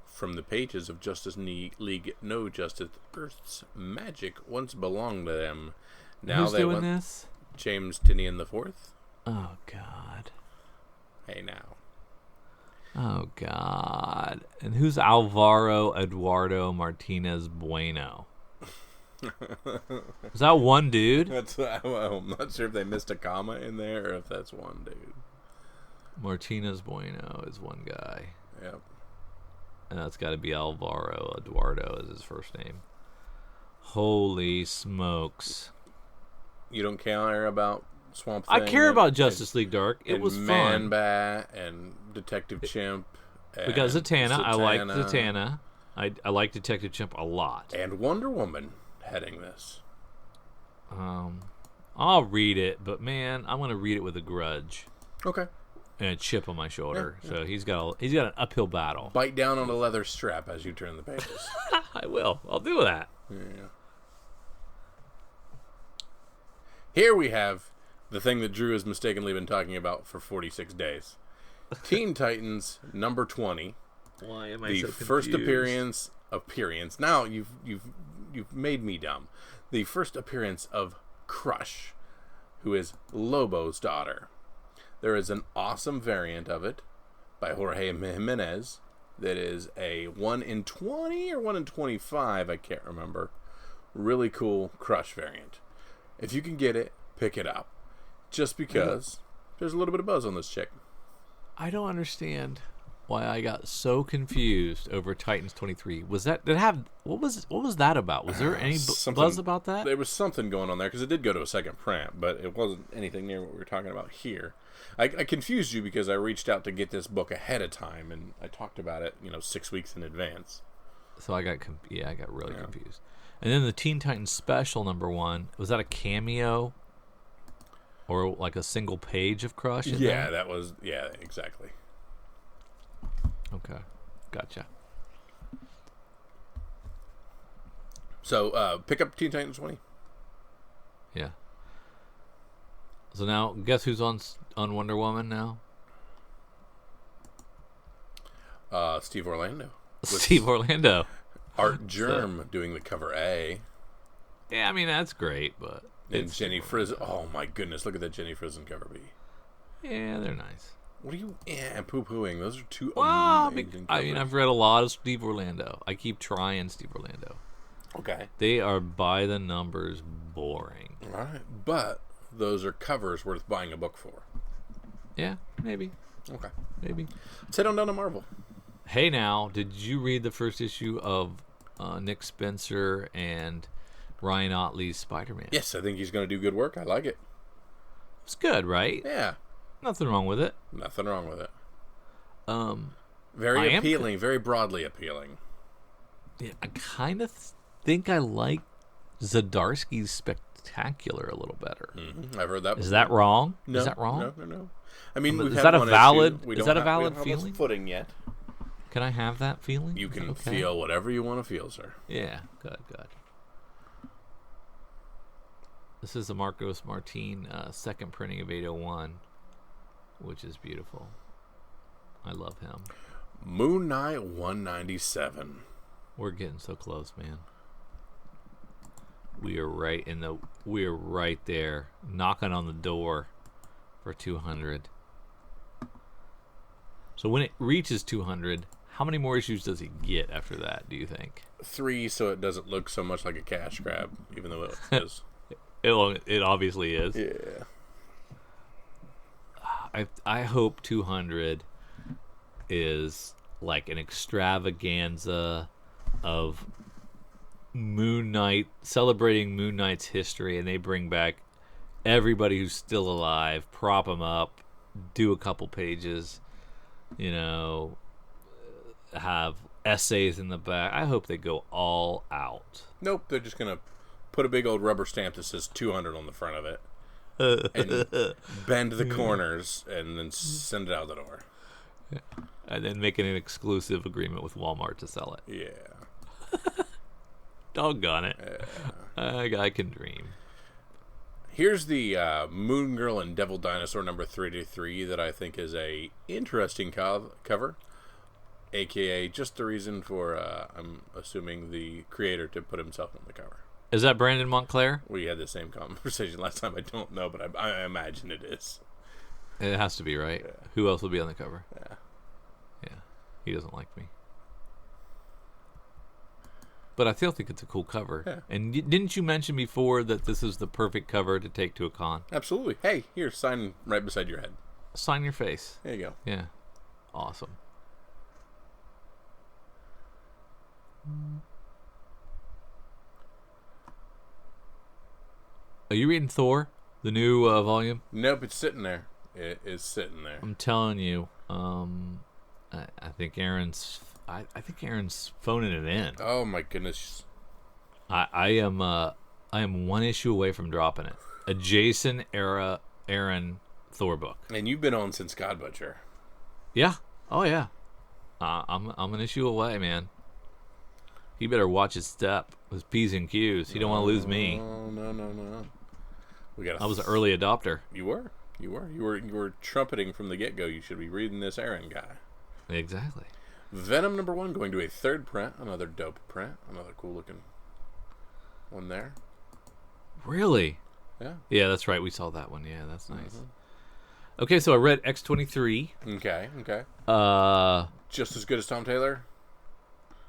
From the pages of Justice League No Justice, Earth's magic once belonged to them. Now Who's doing this? James Tynion IV. Oh, God. Hey, now. Oh, God. And who's Alvaro Eduardo Martinez Bueno? Is that one dude? I'm not sure if they missed a comma in there or if that's one dude. Martinez Bueno is one guy. Yep. And that's got to be Alvaro Eduardo is his first name. Holy smokes. You don't care about Swamp Thing? I care about Justice League Dark. It was fun. Man-Bat and Detective Chimp. We got Zatanna. I like Zatanna. I like Detective Chimp a lot. And Wonder Woman heading this. I'll read it, but man, I'm going to read it with a grudge. Okay. And a chip on my shoulder. Yeah. So he's got an uphill battle. Bite down on a leather strap as you turn the pages. I will. I'll do that. Yeah. Here we have the thing that Drew has mistakenly been talking about for 46 days. Teen Titans #20. Why am I the so confused? first appearance. Now you've made me dumb. The first appearance of Crush, who is Lobo's daughter. There is an awesome variant of it by Jorge Jimenez that is a 1 in 20 or 1 in 25, I can't remember. Really cool Crush variant. If you can get it, pick it up. Just because There's a little bit of buzz on this chick. I don't understand why I got so confused over Titans 23. Was that did it have what was that about? Was there any buzz about that? There was something going on there because it did go to a second print, but it wasn't anything near what we were talking about here. I confused you because I reached out to get this book ahead of time, and I talked about it, 6 weeks in advance. So I got really confused. And then the Teen Titans Special #1, was that a cameo or like a single page of Crush? Yeah, that was exactly. Okay, gotcha. So pick up Teen Titans 20. Yeah. So now, guess who's on Wonder Woman now? Steve Orlando. Steve Orlando. Art Germ doing the cover A. Yeah, I mean, that's great, but... And Jenny Frizen. Oh, my goodness. Look at that Jenny Frizen cover B. Yeah, they're nice. What are you poo-pooing? Those are two I amazing covers. mean, I've read a lot of Steve Orlando. I keep trying Steve Orlando. Okay. They are by the numbers boring. All right. But those are covers worth buying a book for. Yeah, maybe. Okay. Maybe. Let's head on down to Marvel. Hey, now, did you read the first issue of Nick Spencer and Ryan Ottley's Spider-Man? Yes, I think he's going to do good work. I like it. It's good, right? Yeah. Nothing wrong with it. Nothing wrong with it. I am appealing, very broadly appealing. Yeah, I kind of think I like Zdarsky's Spectacular a little better. Mm-hmm. I've heard that. Is that wrong? No, is that wrong? No. I mean, is that a valid? Is that a valid we don't have feeling? Footing yet? Can I have that feeling? You can okay? feel whatever you want to feel, sir. Yeah, good. This is the Marcos Martin second printing of 801, which is beautiful. I love him. Moon Knight 197. We're getting so close, man. We are right there, knocking on the door for 200. So when it reaches 200, how many more issues does he get after that, do you think? 3, so it doesn't look so much like a cash grab, even though it is. It obviously is. Yeah. I hope 200 is like an extravaganza of Moon Knight, celebrating Moon Knight's history, and they bring back everybody who's still alive, prop them up, do a couple pages, have essays in the back. I hope they go all out. Nope, they're just going to put a big old rubber stamp that says 200 on the front of it and bend the corners and then send it out the door. And then making an exclusive agreement with Walmart to sell it. Yeah. Doggone it. I can dream. Here's the Moon Girl and Devil Dinosaur number 33 that I think is a interesting cover, a.k.a. just the reason for, I'm assuming, the creator to put himself on the cover. Is that Brandon Montclair? We had the same conversation last time. I don't know, but I imagine it is. It has to be, right? Yeah. Who else will be on the cover? Yeah. He doesn't like me. But I still think it's a cool cover. Yeah. And didn't you mention before that this is the perfect cover to take to a con? Absolutely. Hey, here, sign right beside your head. Sign your face. There you go. Yeah. Awesome. Are you reading Thor, the new volume? Nope, it's sitting there. It is sitting there. I'm telling you, I think Aaron's phoning it in. Oh my goodness! I am one issue away from dropping it. A Jason era Aaron Thor book. And you've been on since God Butcher. Yeah. Oh yeah. I'm an issue away, man. He better watch his step, his P's and Q's. He don't want to lose me. No. I was an early adopter. You were trumpeting from the get-go. You should be reading this Aaron guy. Exactly. Venom number 1 going to a 3rd print. Another dope print. Another cool looking one there. Really? Yeah. Yeah, that's right. We saw that one. Yeah, that's nice. Mm-hmm. Okay, so I read X-23. Okay. Just as good as Tom Taylor?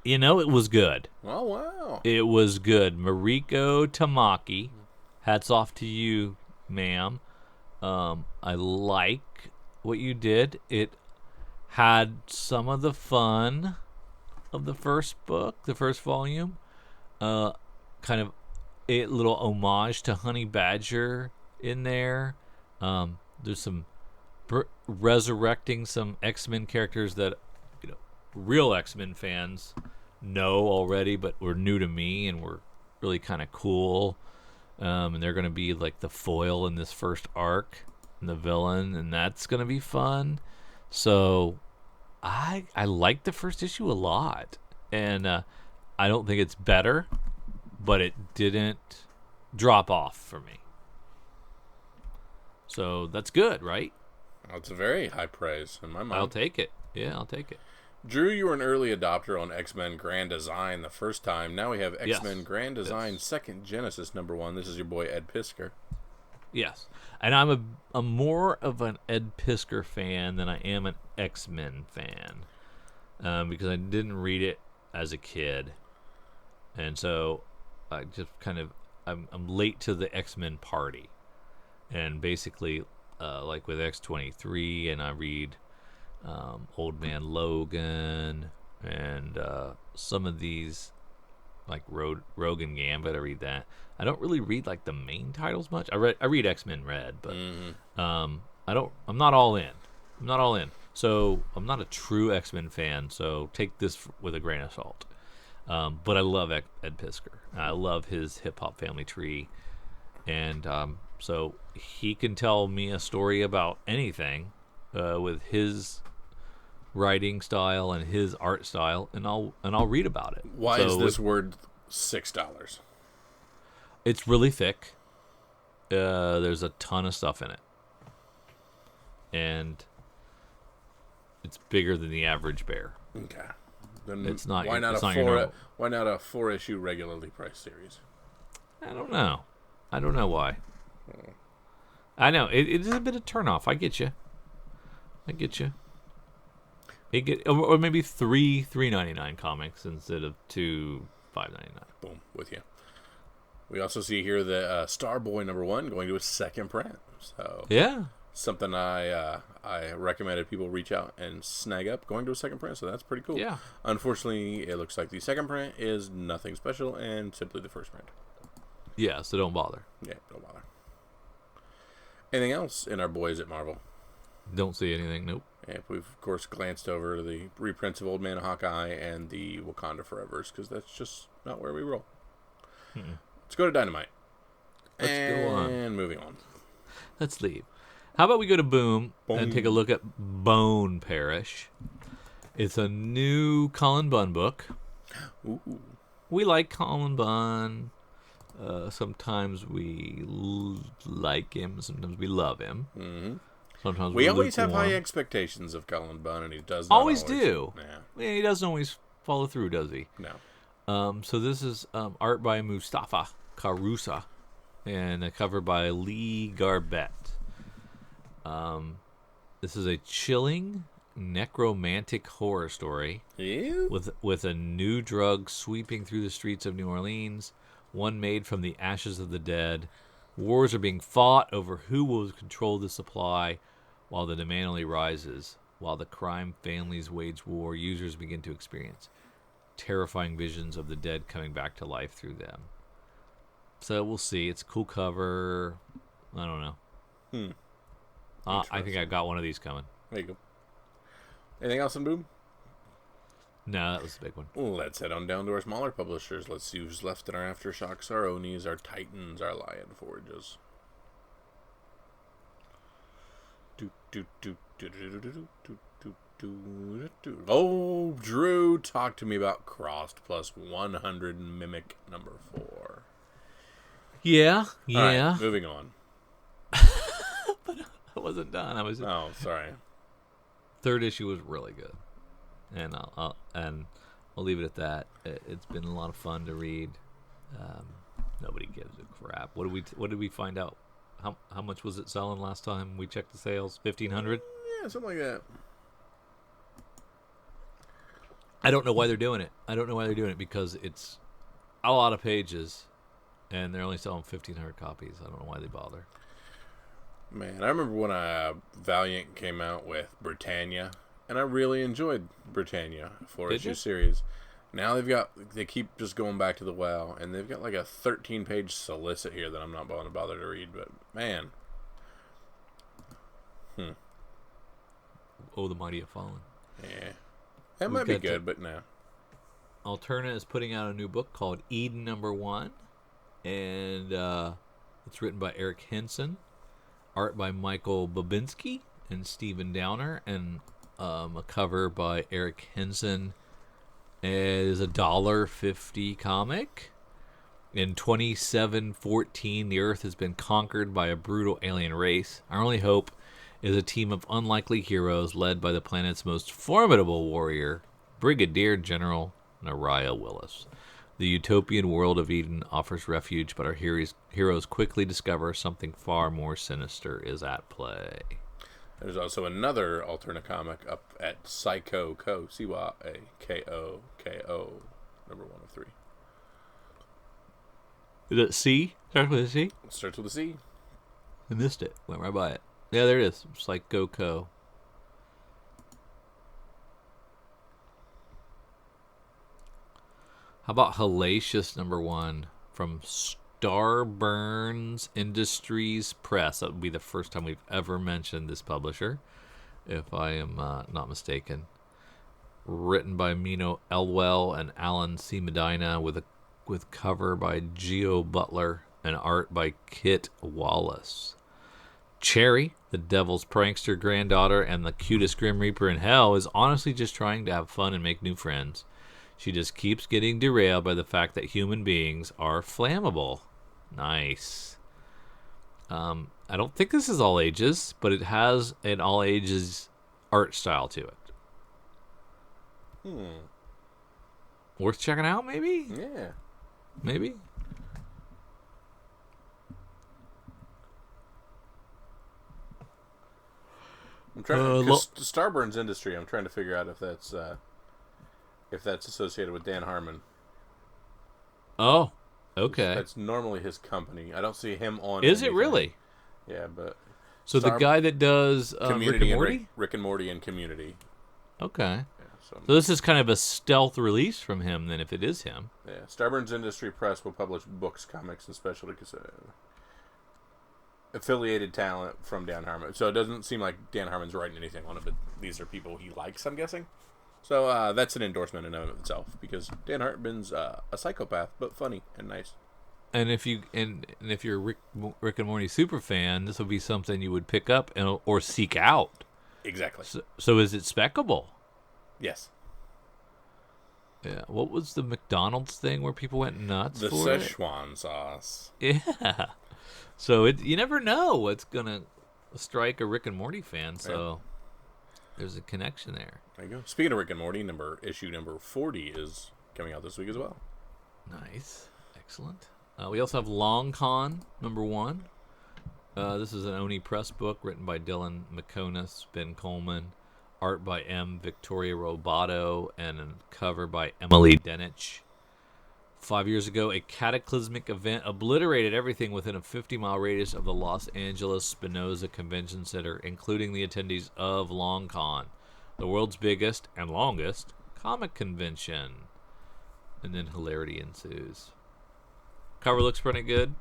It was good. Oh, wow. It was good. Mariko Tamaki. Hats off to you, ma'am. I like what you did. It had some of the fun of the first book, the first volume. Kind of a little homage to Honey Badger in there. There's some resurrecting some X-Men characters that real X-Men fans know already, but were new to me and were really kind of cool. And they're going to be like the foil in this first arc, and the villain, and that's going to be fun. So I like the first issue a lot, and I don't think it's better, but it didn't drop off for me. So that's good, right? That's a very high praise in my mind. I'll take it. Yeah, I'll take it. Drew, you were an early adopter on X-Men Grand Design the first time. Now we have X-Men Yes. Grand Design Second Genesis #1. This is your boy Ed Pisker. Yes, and I'm more of an Ed Pisker fan than I am an X-Men fan, because I didn't read it as a kid, and so I just I'm late to the X-Men party, and basically like with X-23, and I read Old Man Logan and some of these like Rogue and Gambit. I read that. I don't really read like the main titles much. I read X-Men Red, but I'm not all in. So I'm not a true X-Men fan, so take this with a grain of salt. But I love Ed Pisker. I love his hip hop family tree, and so he can tell me a story about anything with his writing style and his art style, and I'll read about it. Why is this word $6? It's really thick. There's a ton of stuff in it, and it's bigger than the average bear. Okay, then it's not. Why not it's a not your normal. Why not a 4-issue regularly priced series? I don't know why. I know it is a bit of turnoff. I get you. Or maybe three $3.99 comics instead of two $5.99. Boom, with you. We also see here the Starboy #1 going to a second print. So Yeah. something I recommended people reach out and snag up, going to a second print. So that's pretty cool. Yeah. Unfortunately, it looks like the second print is nothing special and simply the first print. Yeah, so don't bother. Yeah, don't bother. Anything else in our boys at Marvel? Don't see anything. Nope. And we've, of course, glanced over the reprints of Old Man Hawkeye and the Wakanda Forevers, because that's just not where we roll. Let's go to Dynamite. Let's go on. And moving on. Let's leave. How about we go to Boom Boom. and take a look at Bone Parish? It's a new Colin Bunn book. Ooh. We like Colin Bunn. Sometimes we like him. Sometimes we love him. Mm-hmm. Sometimes We always have lukewarm. high expectations of Colin Bunn, and he does not Always do. Yeah. Yeah, he doesn't always follow through, does he? No. So this is art by Mustafa Karusa and a cover by Lee Garbett. This is a chilling necromantic horror story Ew. with a new drug sweeping through the streets of New Orleans, one made from the ashes of the dead. Wars are being fought over who will control the supply, while the demand only rises. While the crime families wage war, users begin to experience terrifying visions of the dead coming back to life through them. So we'll see. It's a cool cover. I don't know. I think I got one of these coming. There you go. Anything else in Boom? No, that was the big one. Let's head on down to our smaller publishers. Let's see who's left in our Aftershocks, our Onis, our Titans, our Lion Forges. Oh, Drew, talk to me about Crossed plus 100 Mimic #4. Yeah. All right, moving on. I wasn't done. Oh, sorry. Third issue was really good, and I'll leave it at that. It's been a lot of fun to read. Nobody gives a crap. What did we find out? How much was it selling last time we checked the sales? 1,500. Yeah, something like that. I don't know why they're doing it. Because it's a lot of pages, and they're only selling 1,500 copies. I don't know why they bother. Man, I remember when Valiant came out with Britannia, and I really enjoyed Britannia, four-issue series. Now they keep just going back to the well, and they've got like a 13-page solicit here that I'm not going to bother to read, but man. Oh, the mighty have fallen. Yeah. That might be good, but no. Alterna is putting out a new book called Eden #1, and it's written by Eric Henson, art by Michael Babinski and Stephen Downer, and a cover by Eric Henson. It is a $1.50 comic. In 2714, the Earth has been conquered by a brutal alien race. Our only hope is a team of unlikely heroes led by the planet's most formidable warrior, Brigadier General Nariah Willis. The utopian world of Eden offers refuge, but our heroes quickly discover something far more sinister is at play. There's also another Alterna comic up at Psycho Co. CYAKOKO, #1 of 3. Is it C? Starts with a C? It starts with a C. I missed it. Went right by it. Yeah, there it is. Psycho Co. How about Hellacious #1 from Starburns Industries Press? That would be the first time we've ever mentioned this publisher, if I am not mistaken. Written by Mino Elwell and Alan C. Medina, with cover by Geo Butler and art by Kit Wallace. Cherry, the devil's prankster granddaughter and the cutest Grim Reaper in hell, is honestly just trying to have fun and make new friends. She just keeps getting derailed by the fact that human beings are flammable. Nice. I don't think this is all ages, but it has an all ages art style to it. Worth checking out, maybe? Yeah. Maybe? I'm trying to Starburns Industry. I'm trying to figure out if that's associated with Dan Harmon. Oh, okay. That's normally his company. I don't see him on. Is anything. it really? Yeah, but so the guy that does Rick and Morty, Rick and Morty and Community. Okay. Yeah, so this is kind of a stealth release from him, then, if it is him. Yeah, Starburns Industry Press will publish books, comics, and specialty affiliated talent from Dan Harmon. So it doesn't seem like Dan Harmon's writing anything on it, but these are people he likes, I'm guessing. So that's an endorsement in and of itself, because Dan Harmon's a psychopath, but funny and nice. And if you're a Rick and Morty super fan, this would be something you would pick up or seek out. Exactly. So is it speckable? Yes. Yeah. What was the McDonald's thing where people went nuts for Szechuan sauce. Yeah. So you never know what's gonna strike a Rick and Morty fan. So there's a connection there. There you go. Speaking of Rick and Morty, issue number 40 is coming out this week as well. Nice. Excellent. We also have Long Con #1. This is an Oni Press book written by Dylan McConas, Ben Coleman, art by M. Victoria Roboto, and a cover by Emily Denich. 5 years ago, a cataclysmic event obliterated everything within a 50-mile radius of the Los Angeles Spinoza Convention Center, including the attendees of Long Con, the world's biggest and longest comic convention. And then hilarity ensues. Cover looks pretty good.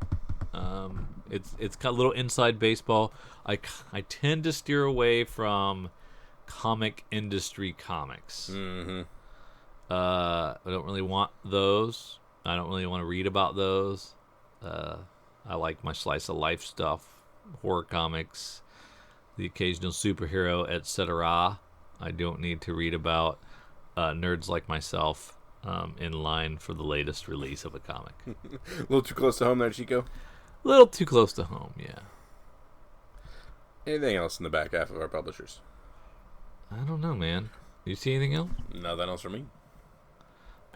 It's got a little inside baseball. I tend to steer away from comic industry comics. Mm-hmm. I don't really want those. I don't really want to read about those. I like my slice of life stuff, horror comics, the occasional superhero, etc. I don't need to read about nerds like myself in line for the latest release of a comic. A little too close to home there, Chico? A little too close to home, yeah. Anything else in the back half of our publishers? I don't know, man. You see anything else? Nothing else for me.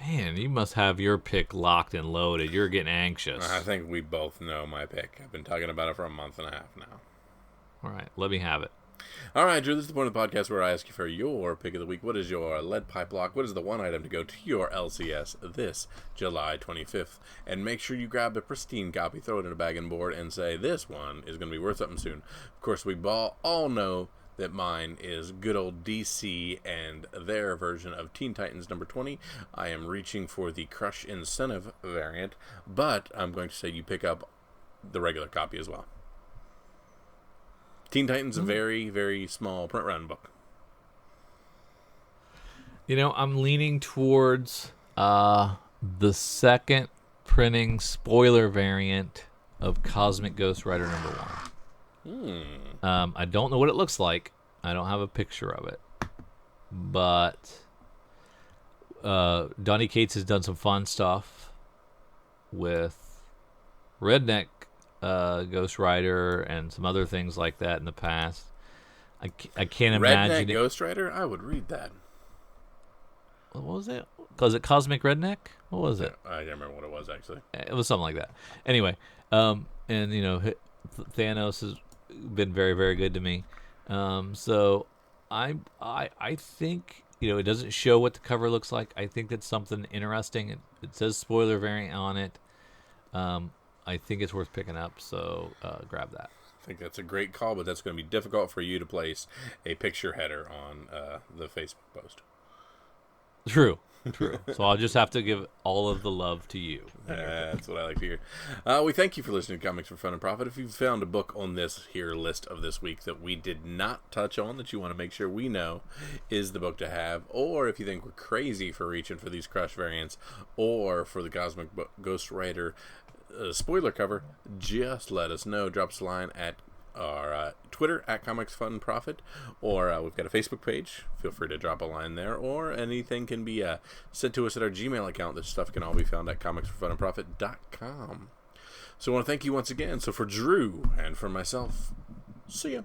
Man, you must have your pick locked and loaded. You're getting anxious. I think we both know my pick. I've been talking about it for a month and a half now. All right, let me have it. All right, Drew, this is the point of the podcast where I ask you for your pick of the week. What is your lead pipe lock? What is the one item to go to your LCS this July 25th? And make sure you grab a pristine copy, throw it in a bag and board, and say, this one is going to be worth something soon. Of course, we all know that mine is good old DC and their version of Teen Titans number 20. I am reaching for the Crush Incentive variant, but I'm going to say you pick up the regular copy as well. Teen Titans, a very, very small print run book. You know, I'm leaning towards the second printing spoiler variant of Cosmic Ghost Rider number 1. I don't know what it looks like. I don't have a picture of it. But Donny Cates has done some fun stuff with Redneck Ghost Rider and some other things like that in the past. I can't imagine Redneck Ghost Rider? I would read that. What was it? Was it Cosmic Redneck? What was it? I can't remember what it was, actually. It was something like that. Anyway, and, you know, Thanos has been very, very good to me. So I think, you know, it doesn't show what the cover looks like. I think that's something interesting. It says spoiler variant on it. I think it's worth picking up, so grab that. I think that's a great call, but that's going to be difficult for you to place a picture header on the Facebook post. True. So I'll just have to give all of the love to you. That's what I like to hear. We thank you for listening to Comics for Fun and Profit. If you've found a book on this here list of this week that we did not touch on, that you want to make sure we know is the book to have, or if you think we're crazy for reaching for these Crush variants, or for the Cosmic Ghost Rider spoiler cover, just let us know. Drop us a line at our Twitter at Comics Fun and Profit, or we've got a Facebook page. Feel free to drop a line there, or anything can be sent to us at our Gmail account. This stuff can all be found at comicsforfunandprofit.com. So I want to thank you once again. So for Drew and for myself, see ya.